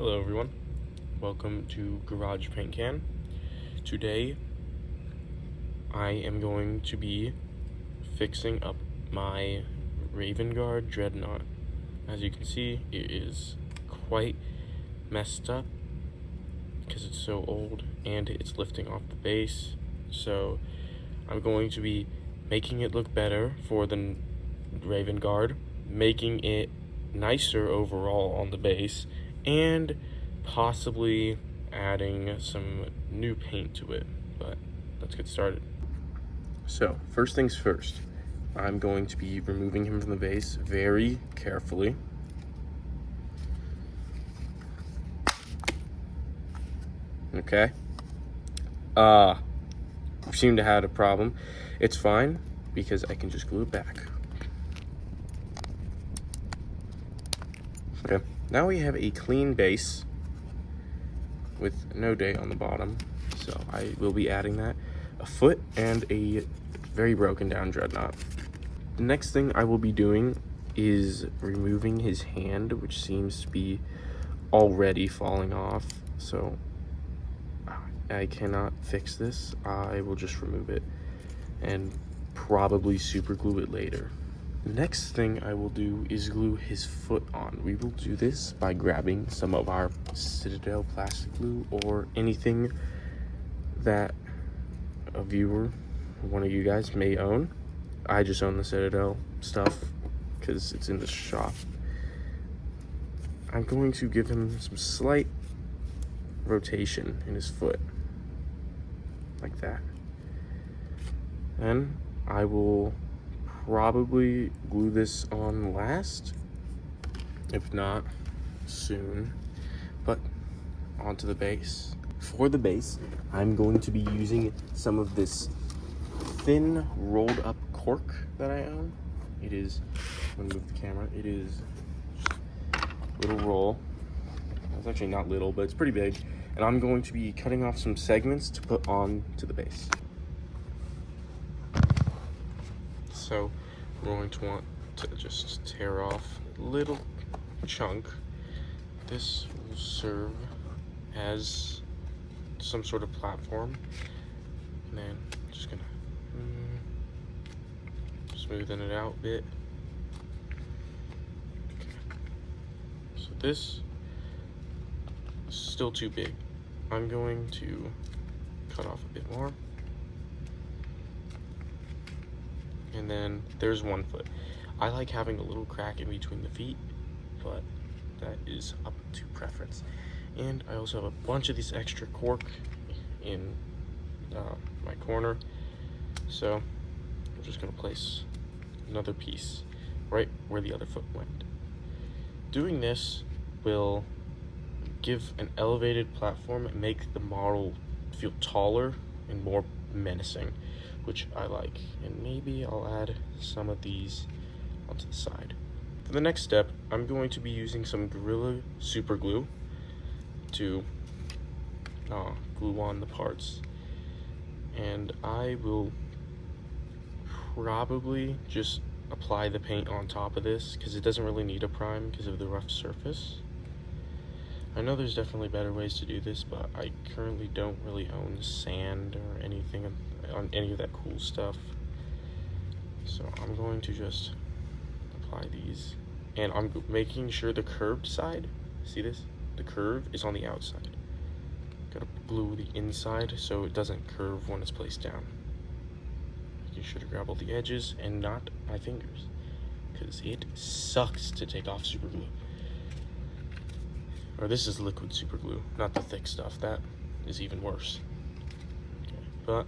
Hello everyone, welcome to Garage Paint Can. Today I am going to be fixing up my Dreadnought. As you can see, it is quite messed up because it's so old and it's lifting off the base. So I'm going to be making it look better for the Raven Guard, making it nicer overall on the base, and possibly adding some new paint to it. But let's get started. So first things first, I'm going to be removing him from the base very carefully. Okay. We seem to have a problem. It's fine because I can just glue it back. Okay, now we have a clean base with no date on the bottom, so I will be adding that, a foot and a very broken down Dreadnought. The next thing I will be doing is removing his hand, which seems to be already falling off, so I cannot fix this. I will just remove it and probably super glue it later. The next thing I will do is glue his foot on. We will do this by grabbing some of our Citadel plastic glue or anything that a viewer, one of you guys, may own. I just own the Citadel stuff because it's in the shop. I'm going to give him some slight rotation in his foot, like that. And I will probably glue this on last, if not soon, but onto the base. For the base, I'm going to be using some of this thin rolled up cork that I own. It is, I'm gonna move the camera, it is just a little roll. It's actually not little, but it's pretty big. And I'm going to be cutting off some segments to put on to the base. So we're going to want to just tear off a little chunk. This will serve as some sort of platform. And then just gonna smoothen it out a bit. Okay. So this is still too big. I'm going to cut off a bit more. And then there's one foot. I like having a little crack in between the feet, but that is up to preference. And I also have a bunch of this extra cork in my corner. So I'm just gonna place another piece right where the other foot went. Doing this will give an elevated platform and make the model feel taller and more menacing, which I like. And maybe I'll add some of these onto the side. For the next step, I'm going to be using some Gorilla Super Glue to glue on the parts. And I will probably just apply the paint on top of this because it doesn't really need a prime because of the rough surface. I know there's definitely better ways to do this, but I currently don't really own sand or anything on any of that cool stuff. So I'm going to just apply these, and I'm making sure the curved side, see this? The curve is on the outside. Gotta glue the inside so it doesn't curve when it's placed down. Making sure to grab all the edges and not my fingers, because it sucks to take off super glue. Or this is liquid super glue, not the thick stuff. That is even worse. Okay, but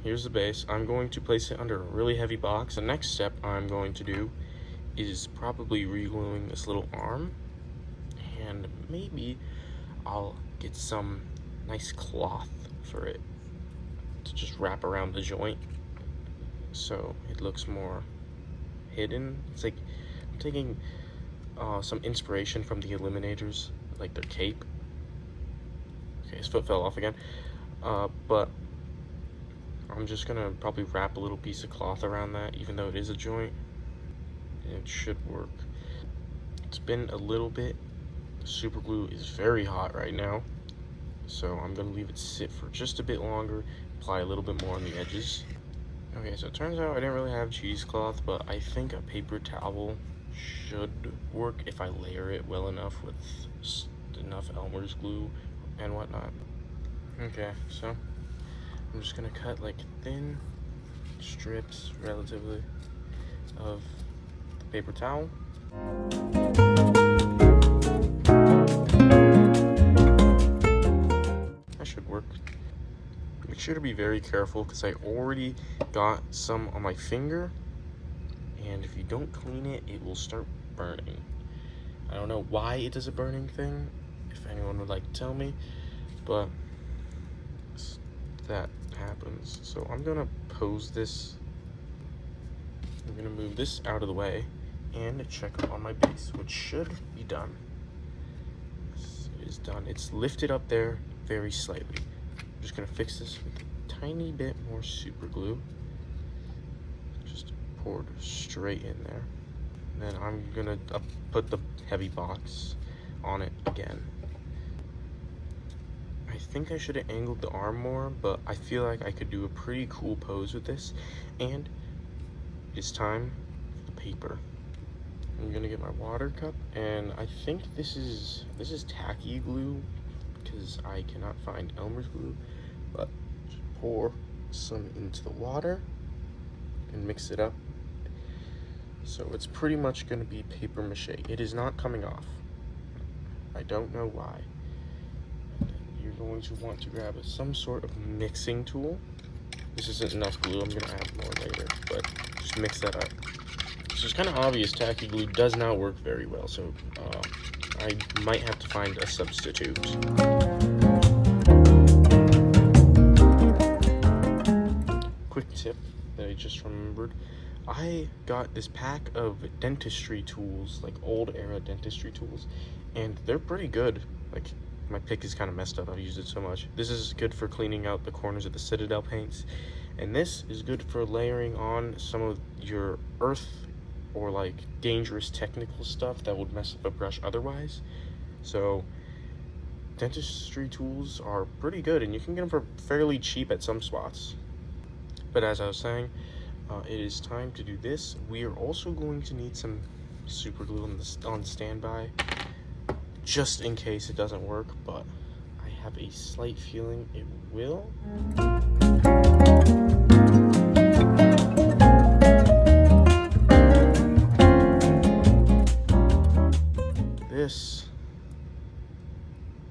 here's the base. I'm going to place it under a really heavy box. The next step I'm going to do is probably re-gluing this little arm, and maybe I'll get some nice cloth for it to just wrap around the joint so it looks more hidden. It's like I'm taking some inspiration from the Eliminators, like their cape. Okay, his foot fell off again. But I'm just gonna probably wrap a little piece of cloth around that, even though it is a joint. It should work. It's been a little bit The super glue is very hot right now, so I'm gonna leave it sit for just a bit longer, apply a little bit more on the edges. Okay, so it turns out I didn't really have cheesecloth, but I think a paper towel should work if I layer it well enough with enough Elmer's glue and whatnot. Okay, so I'm just gonna cut like thin strips relatively of the paper towel. That should work. Make sure to be very careful because I already got some on my finger, and if you don't clean it, it will start burning. I don't know why it does a burning thing, if anyone would like to tell me, but that happens. So I'm gonna pose this. I'm gonna move this out of the way and check on my base, which should be done. This is done. It's lifted up there very slightly. I'm just gonna fix this with a tiny bit more super glue. Just poured straight in there. And then I'm gonna put the heavy box on it again. I think I should have angled the arm more, but I feel like I could do a pretty cool pose with this. And it's time for the paper. I'm gonna get my water cup, and I think this is tacky glue because I cannot find Elmer's glue, but just pour some into the water and mix it up. So it's pretty much gonna be paper mache. It is not coming off. I don't know why. And then you're going to want to grab some sort of mixing tool. This isn't enough glue, I'm gonna add more later, but just mix that up. So it's kind of obvious tacky glue does not work very well, so I might have to find a substitute. Quick tip that I just remembered. I got this pack of dentistry tools, like old era dentistry tools, and they're pretty good. Like, my pick is kind of messed up, I've used it so much. This is good for cleaning out the corners of the Citadel paints, and this is good for layering on some of your earth or like dangerous technical stuff that would mess up a brush otherwise. So dentistry tools are pretty good, and you can get them for fairly cheap at some spots. But as I was saying, it is time to do this. We are also going to need some super glue on standby, just in case it doesn't work, but I have a slight feeling it will. This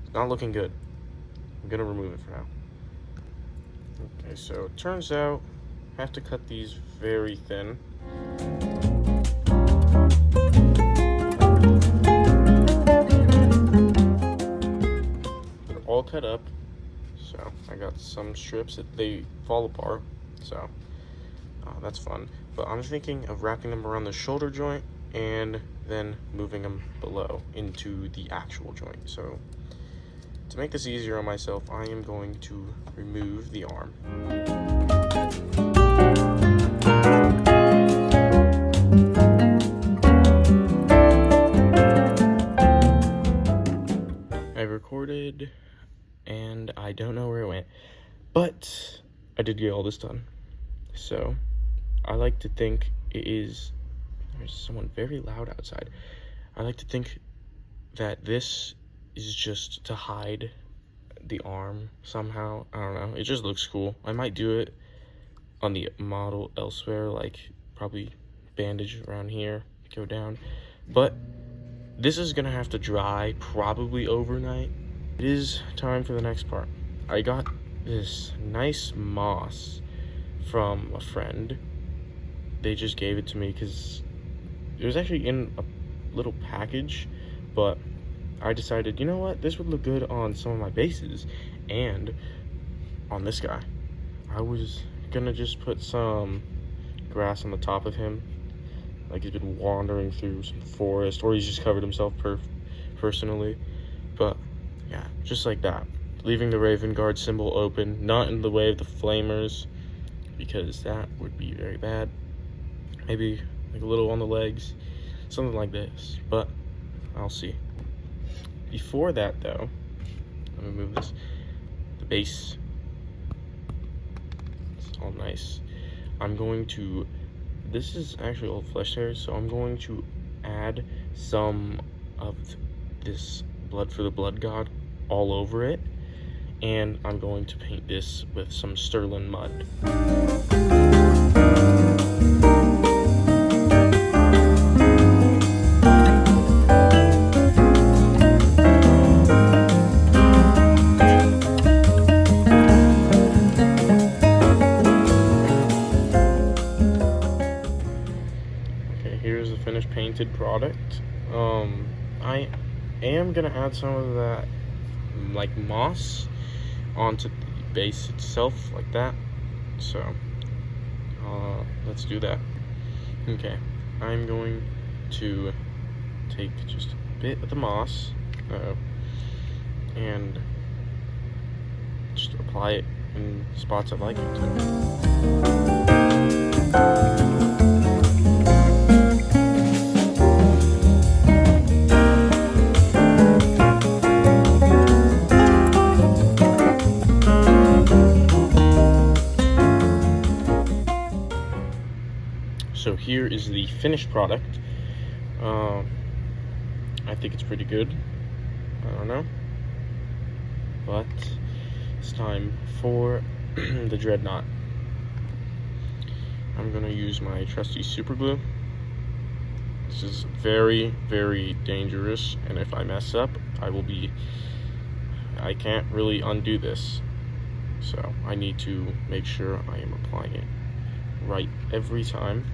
is not looking good. I'm gonna remove it for now. Okay, so it turns out I have to cut these very thin. They're all cut up, so I got some strips that they fall apart, so that's fun. But I'm thinking of wrapping them around the shoulder joint and then moving them below into the actual joint. So to make this easier on myself, I am going to remove the arm. I recorded and I don't know where it went, but I did get all this done. So I like to think it is, there's someone very loud outside. I like to think that this is just to hide the arm somehow. I don't know, it just looks cool. I might do it on the model elsewhere, like probably bandage around here, go down, but this is gonna have to dry probably overnight. It is time for the next part. I got this nice moss from a friend. They just gave it to me because it was actually in a little package, but I decided, you know what, this would look good on some of my bases and on this guy. I was gonna just put some grass on the top of him, like he's been wandering through some forest, or he's just covered himself personally. But yeah, just like that, leaving the Raven Guard symbol open, not in the way of the flamers, because that would be very bad. Maybe like a little on the legs, something like this, but I'll see. Before that, though, let me move this. The base, it's all nice. I'm going to, this is actually all flesh hair, so I'm going to add some of this blood for the blood god all over it, and I'm going to paint this with some sterling mud. Here's the finished painted product. I am gonna add some of that like moss onto the base itself like that, so let's do that. Okay, I'm going to take just a bit of the moss and just apply it in spots I like it to. So here is the finished product. I think it's pretty good. I don't know. But it's time for the Dreadnought. I'm gonna use my trusty super glue. This is very, very dangerous, and if I mess up, I can't really undo this. So I need to make sure I am applying it right every time.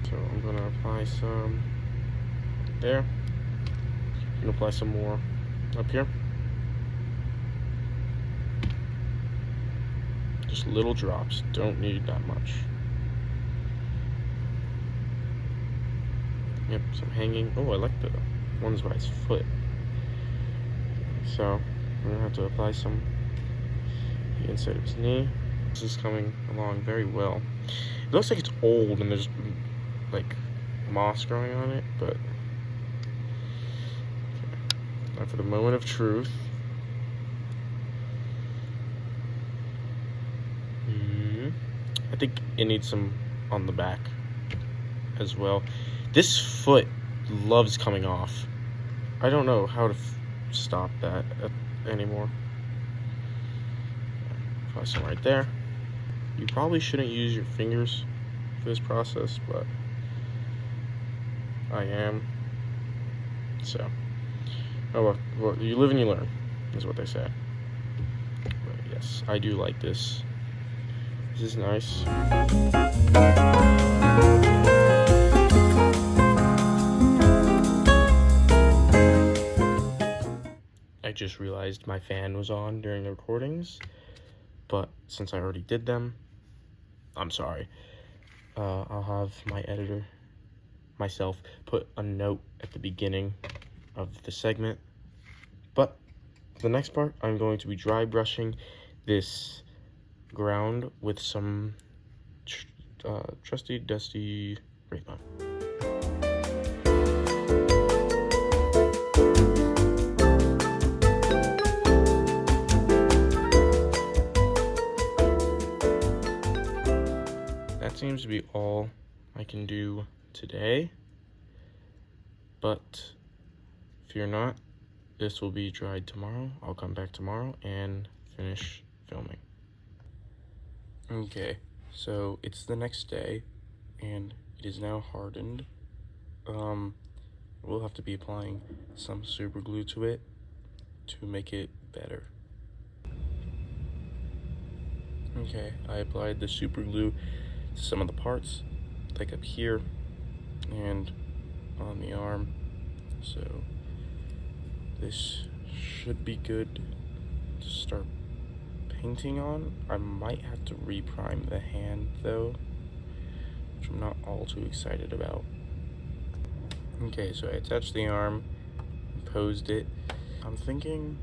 So I'm gonna apply some there. I'm gonna apply some more up here. Just little drops, don't need that much. Yep, some hanging. Oh, I like the ones by his foot. So I'm gonna have to apply some the inside of his knee. This is coming along very well. It looks like it's old and there's like moss growing on it, but okay. Now for the moment of truth. I think it needs some on the back as well. This foot loves coming off. I don't know how to stop that anymore. Apply some right there. You probably shouldn't use your fingers for this process, but I am. So, oh well, you live and you learn, is what they say. But yes, I do like this. This is nice. I just realized my fan was on during the recordings, but since I already did them, I'm sorry. I'll have my editor, myself, put a note at the beginning of the segment. But the next part, I'm going to be dry brushing this ground with some trusty dusty Dreadnought. That seems to be all I can do today, but fear not, this will be dried tomorrow. I'll come back tomorrow and finish filming. Okay, so it's the next day, and it is now hardened. We'll have to be applying some super glue to it to make it better. Okay, I applied the super glue to some of the parts, like up here and on the arm. So this should be good to start painting on. I might have to reprime the hand though, which I'm not all too excited about. Okay, so I attached the arm, posed it. I'm thinking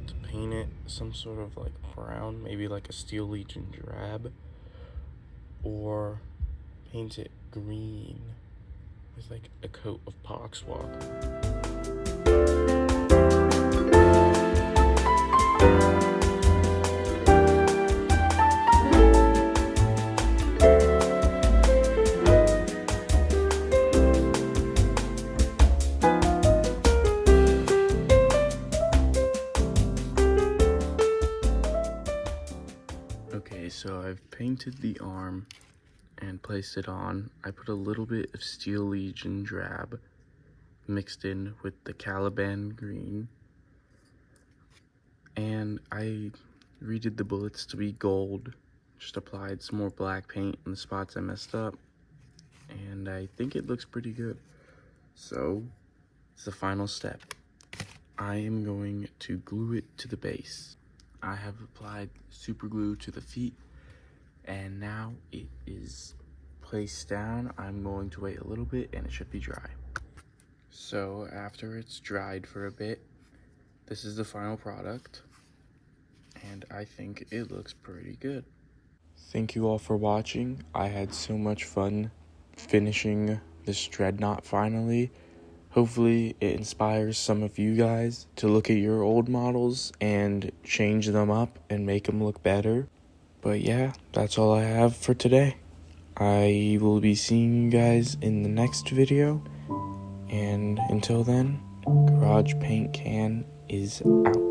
to paint it some sort of like brown, maybe like a Steel Legion drab, or paint it green with like a coat of Poxwalker. painted the arm and placed it on. I put a little bit of Steel Legion drab mixed in with the Caliban green, and I redid the bullets to be gold. Just applied some more black paint in the spots I messed up, and I think it looks pretty good. So it's the final step. I am going to glue it to the base. I have applied super glue to the feet, and now it is placed down. I'm going to wait a little bit and it should be dry. So after it's dried for a bit, this is the final product, and I think it looks pretty good. Thank you all for watching. I had so much fun finishing this Dreadnought finally. Hopefully it inspires some of you guys to look at your old models and change them up and make them look better. But yeah, that's all I have for today. I will be seeing you guys in the next video. And until then, Garage Paint Can is out.